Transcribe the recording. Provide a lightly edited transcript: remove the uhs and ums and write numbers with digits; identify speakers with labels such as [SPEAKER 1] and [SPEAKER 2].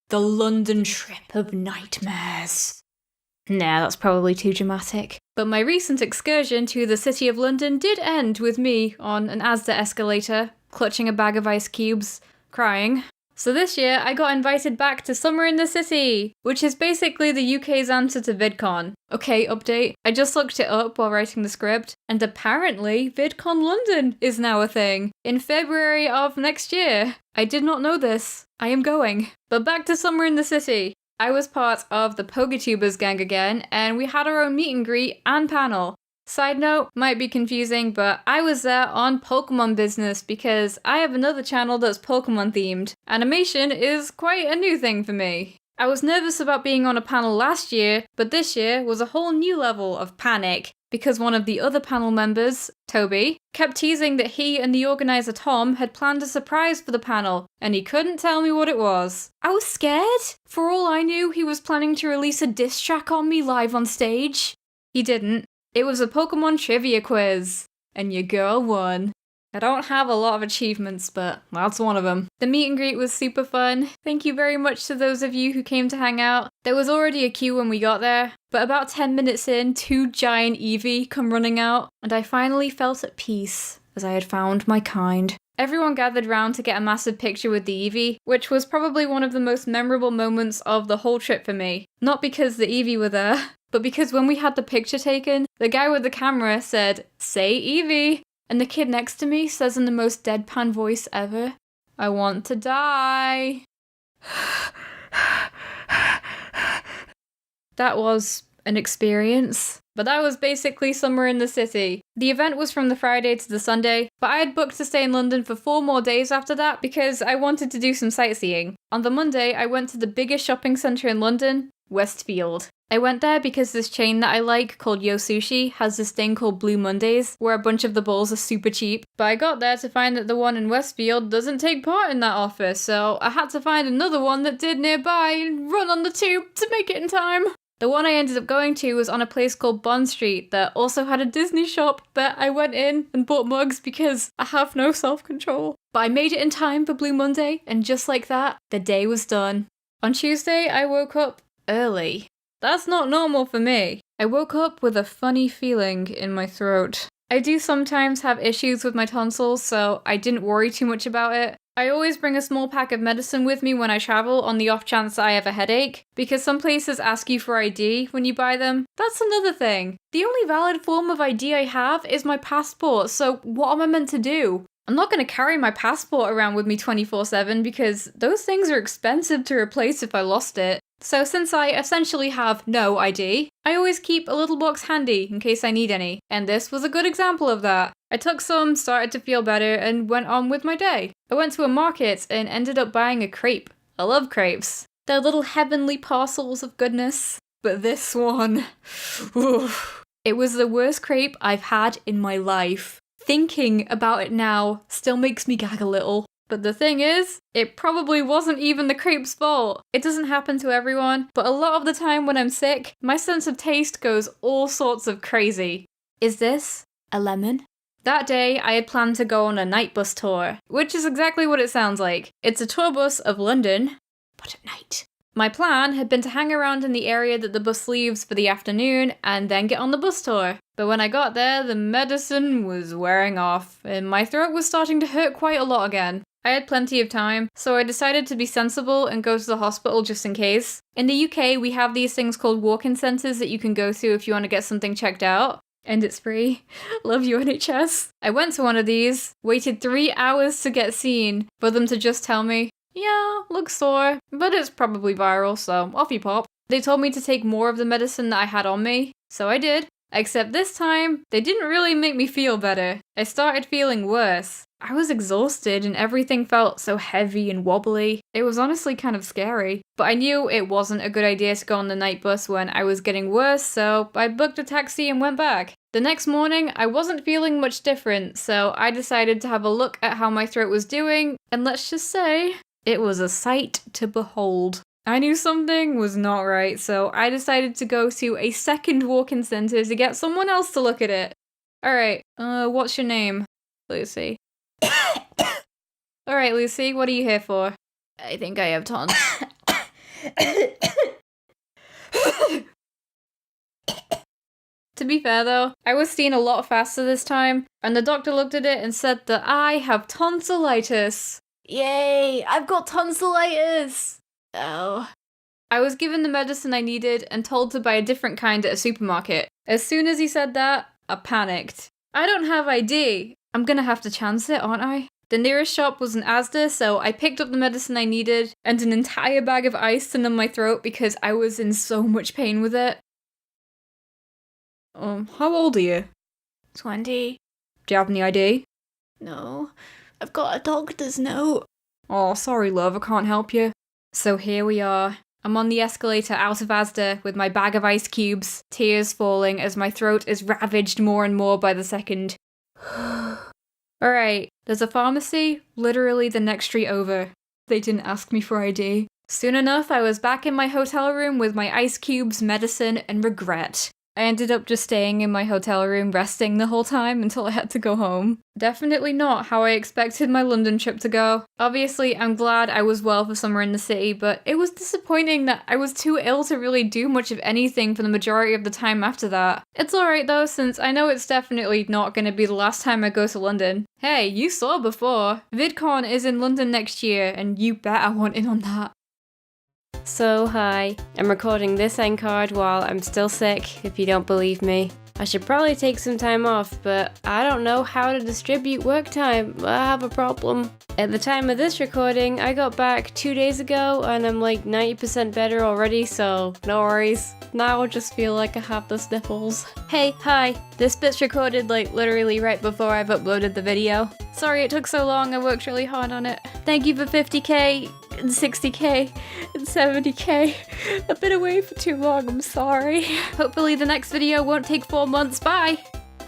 [SPEAKER 1] The London trip of nightmares. Nah, that's probably too dramatic. But my recent excursion to the City of London did end with me on an Asda escalator, clutching a bag of ice cubes, crying. So this year, I got invited back to Summer in the City, which is basically the UK's answer to VidCon. Okay, update. I just looked it up while writing the script, and apparently VidCon London is now a thing, in February of next year. I did not know this. I am going. But back to Summer in the City. I was part of the PogaTubers gang again, and we had our own meet and greet and panel. Side note, might be confusing, but I was there on Pokemon business because I have another channel that's Pokemon themed. Animation is quite a new thing for me. I was nervous about being on a panel last year, but this year was a whole new level of panic because one of the other panel members, Toby, kept teasing that he and the organizer Tom had planned a surprise for the panel, and he couldn't tell me what it was. I was scared. For all I knew, he was planning to release a diss track on me live on stage. He didn't. It was a Pokemon trivia quiz, and your girl won. I don't have a lot of achievements, but that's one of them. The meet and greet was super fun. Thank you very much to those of you who came to hang out. There was already a queue when we got there, but about 10 minutes in, 2 giant Eevee come running out, and I finally felt at peace, as I had found my kind. Everyone gathered round to get a massive picture with the Eevee, which was probably one of the most memorable moments of the whole trip for me. Not because the Eevee were there, but because when we had the picture taken, the guy with the camera said, "Say Eevee," and the kid next to me says in the most deadpan voice ever, "I want to die." That was an experience. But that was basically Summer in the City. The event was from the Friday to the Sunday, but I had booked to stay in London for 4 more days after that because I wanted to do some sightseeing. On the Monday, I went to the biggest shopping centre in London, Westfield. I went there because this chain that I like, called Yo Sushi, has this thing called Blue Mondays, where a bunch of the bowls are super cheap. But I got there to find that the one in Westfield doesn't take part in that offer, so I had to find another one that did nearby and run on the tube to make it in time. The one I ended up going to was on a place called Bond Street that also had a Disney shop that I went in and bought mugs because I have no self-control. But I made it in time for Blue Monday, and just like that, the day was done. On Tuesday, I woke up early. That's not normal for me. I woke up with a funny feeling in my throat. I do sometimes have issues with my tonsils, so I didn't worry too much about it. I always bring a small pack of medicine with me when I travel on the off chance that I have a headache, because some places ask you for ID when you buy them. That's another thing. The only valid form of ID I have is my passport, so what am I meant to do? I'm not going to carry my passport around with me 24/7 because those things are expensive to replace if I lost it. So since I essentially have no ID, I always keep a little box handy in case I need any, and this was a good example of that. I took some, started to feel better, and went on with my day. I went to a market and ended up buying a crepe. I love crepes. They're little heavenly parcels of goodness. But this one, oof, it was the worst crepe I've had in my life. Thinking about it now still makes me gag a little. But the thing is, it probably wasn't even the crepe's fault. It doesn't happen to everyone, but a lot of the time when I'm sick, my sense of taste goes all sorts of crazy. Is this a lemon? That day, I had planned to go on a night bus tour, which is exactly what it sounds like. It's a tour bus of London, but at night. My plan had been to hang around in the area that the bus leaves for the afternoon and then get on the bus tour. But when I got there, the medicine was wearing off, and my throat was starting to hurt quite a lot again. I had plenty of time, so I decided to be sensible and go to the hospital just in case. In the UK, we have these things called walk-in centres that you can go to if you want to get something checked out. And it's free. Love you, NHS. I went to one of these, waited 3 hours to get seen, for them to just tell me, "Yeah, looks sore, but it's probably viral, so off you pop." They told me to take more of the medicine that I had on me, so I did. Except this time, they didn't really make me feel better. I started feeling worse. I was exhausted and everything felt so heavy and wobbly. It was honestly kind of scary. But I knew it wasn't a good idea to go on the night bus when I was getting worse, so I booked a taxi and went back. The next morning, I wasn't feeling much different, so I decided to have a look at how my throat was doing, and let's just say, it was a sight to behold. I knew something was not right, so I decided to go to a second walk-in centre to get someone else to look at it. Alright, what's your name? Lucy. Alright, Lucy, what are you here for? I think I have tons. To be fair though, I was seen a lot faster this time, and the doctor looked at it and said that I have tonsillitis. Yay, I've got tonsillitis! Oh. I was given the medicine I needed and told to buy a different kind at a supermarket. As soon as he said that, I panicked. I don't have ID. I'm gonna have to chance it, aren't I? The nearest shop was an Asda, so I picked up the medicine I needed and an entire bag of ice to numb my throat because I was in so much pain with it. How old are you?
[SPEAKER 2] 20.
[SPEAKER 1] Do you have any ID?
[SPEAKER 2] No, I've got a doctor's note.
[SPEAKER 1] Oh, sorry love, I can't help you. So here we are. I'm on the escalator out of Asda with my bag of ice cubes, tears falling as my throat is ravaged more and more by the second. Alright, there's a pharmacy literally the next street over. They didn't ask me for ID. Soon enough, I was back in my hotel room with my ice cubes, medicine, and regret. I ended up just staying in my hotel room resting the whole time until I had to go home. Definitely not how I expected my London trip to go. Obviously, I'm glad I was well for summer in the city, but it was disappointing that I was too ill to really do much of anything for the majority of the time after that. It's alright though, since I know it's definitely not going to be the last time I go to London. Hey, you saw before! VidCon is in London next year, and you bet I want in on that.
[SPEAKER 3] So hi, I'm recording this end card while I'm still sick, if you don't believe me. I should probably take some time off, but I don't know how to distribute work time. I have a problem. At the time of this recording, I got back 2 days ago and I'm like 90% better already, so no worries. Now I just feel like I have the sniffles. Hey, hi. This bit's recorded like literally right before I've uploaded the video. Sorry it took so long, I worked really hard on it. Thank you for 50k, and 60k, and 70k. I've been away for too long, I'm sorry. Hopefully the next video won't take 4 months, bye!